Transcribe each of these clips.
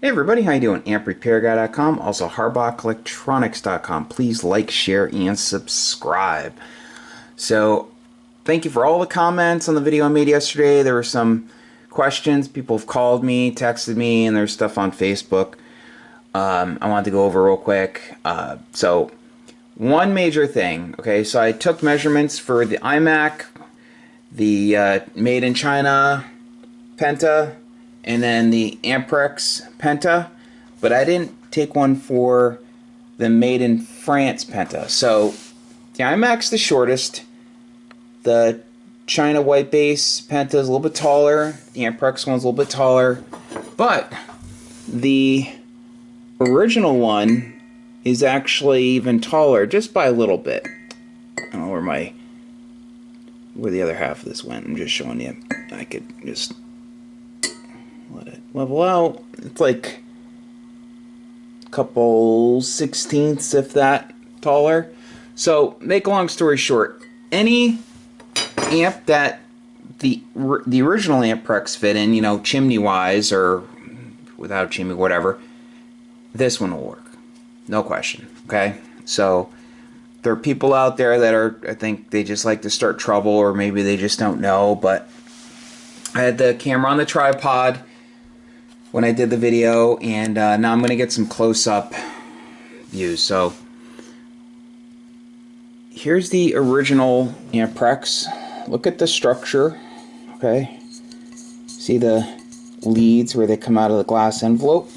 Hey everybody, how you doing? AmpRepairGuy.com, also HarbachElectronics.com. Please like, share, and subscribe. So, thank you for all the comments on the video I made yesterday. There were some questions. People have called me, texted me, and there's stuff on Facebook I wanted to go over real quick. One major thing, okay, so I took measurements for the Eimac, the made in China Penta, and then the Amperex Penta, but I didn't take one for the made in France Penta. So the Eimac's the shortest, the China white base Penta is a little bit taller, the Amperex one's a little bit taller, but the original one is actually even taller, just by a little bit. I don't know where the other half of this went. I'm just showing you. I could just let it level out. It's like a couple sixteenths, if that, taller. So, make a long story short, any amp that the original Amperex fit in, you know, chimney-wise or without chimney, whatever, this one will work. No question, okay? So, there are people out there that are, I think they just like to start trouble, or maybe they just don't know, but I had the camera on the tripod when I did the video, and now I'm going to get some close-up views. So here's the original Amperex. Look at the structure, okay? See the leads where they come out of the glass envelope?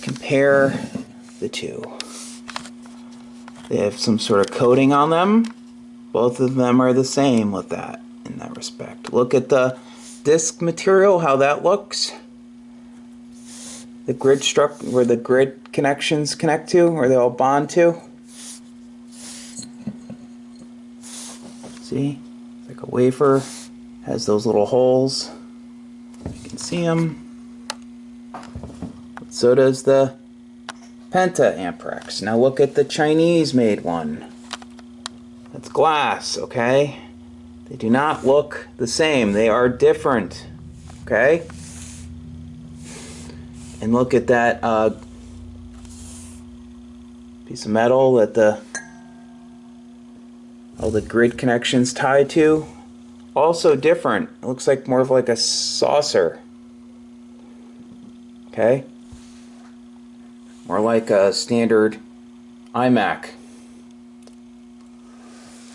Compare the two. They have some sort of coating on them. Both of them are the same with that, in that respect. Look at the disc material, how that looks. The grid where the grid connections connect to, where they all bond to. See? It's like a wafer. Has those little holes. You can see them. So does the Penta Amperex. Now look at the Chinese made one. That's glass, okay? They do not look the same. They are different, okay? And look at that piece of metal that all the grid connections tie to. Also different. It looks like more of like a saucer, okay? More like a standard Eimac.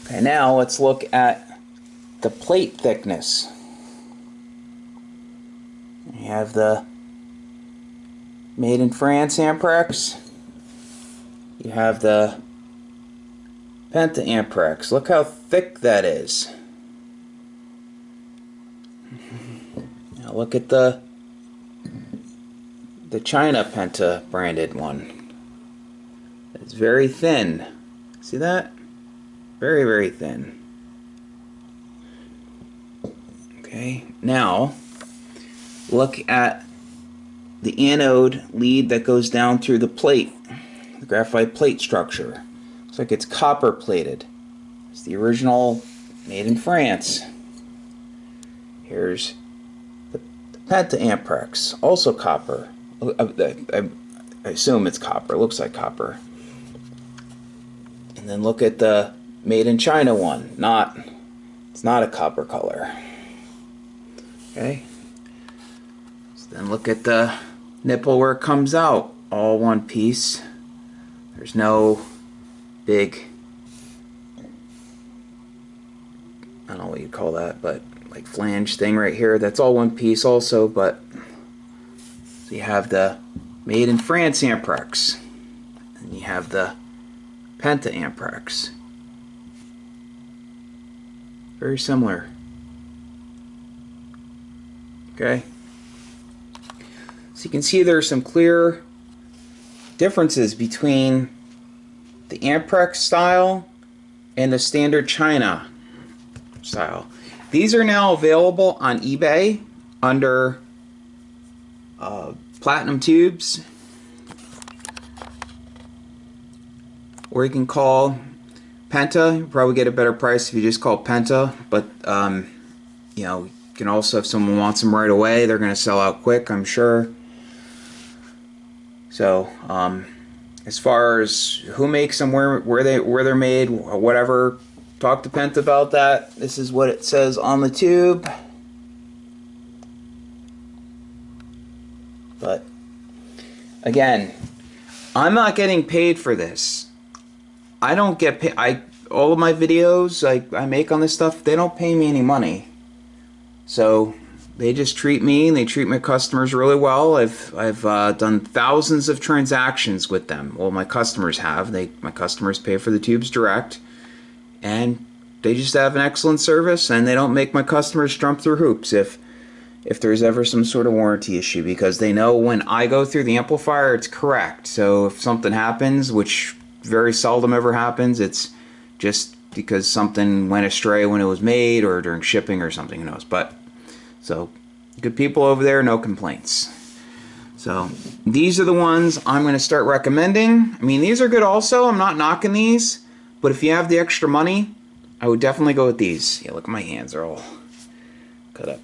Okay, now let's look at the plate thickness. You have the made in France Amperex. You have the Penta Amperex. Look how thick that is. Now look at the China Penta branded one. It's very thin. See that? Very, very thin. Okay, now look at the anode lead that goes down through the plate, the graphite plate structure. Looks like it's copper plated. It's the original made in France. Here's the Penta Amperex, also copper. I assume it's copper. It looks like copper. And then look at the made in China one. It's not a copper color. Okay. So then look at the nipple where it comes out. All one piece. There's no big, I don't know what you call that, but like flange thing right here. That's all one piece also, but so you have the made in France Amperex. And you have the Penta Amperex. Very similar. Okay. So you can see there are some clear differences between the Amperex style and the standard China style. These are now available on eBay under platinum tubes, or you can call Penta. You'll probably get a better price if you just call Penta, but you know, can also, if someone wants them right away, they're going to sell out quick, I'm sure. So, as far as who makes them, where they're made, whatever, talk to Penta about that. This is what it says on the tube. But again, I'm not getting paid for this. I don't get paid. All of my videos I make on this stuff, they don't pay me any money. So they just treat me and they treat my customers really well. I've done thousands of transactions with them. Well, my customers have. My customers pay for the tubes direct, and they just have an excellent service, and they don't make my customers jump through hoops if there's ever some sort of warranty issue, because they know when I go through the amplifier, it's correct. So if something happens, which very seldom ever happens, it's just because something went astray when it was made or during shipping or something, who knows. But so good people over there, no complaints. So these are the ones I'm going to start recommending. I mean, these are good also. I'm not knocking these, but if you have the extra money, I would definitely go with these. Yeah, look at my hands, are all cut up.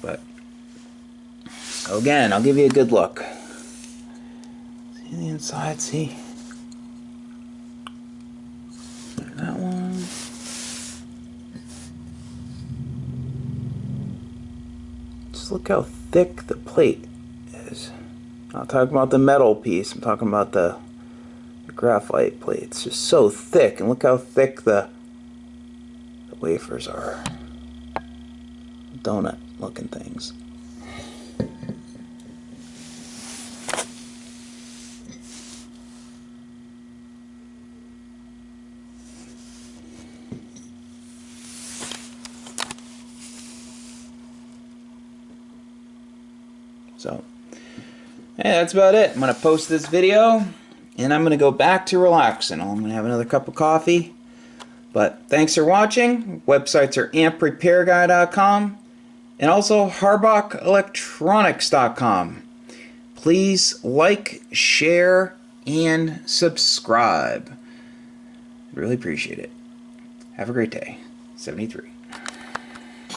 But again, I'll give you a good look. See the inside, see? That one. Just look how thick the plate is. I'm not talking about the metal piece, I'm talking about the graphite plate. It's just so thick, and look how thick the wafers are. Donut looking things. So, hey, that's about it. I'm going to post this video, and I'm going to go back to relaxing. I'm going to have another cup of coffee. But thanks for watching. Websites are amprepairguy.com and also harbackelectronics.com. Please like, share, and subscribe. Really appreciate it. Have a great day. 73.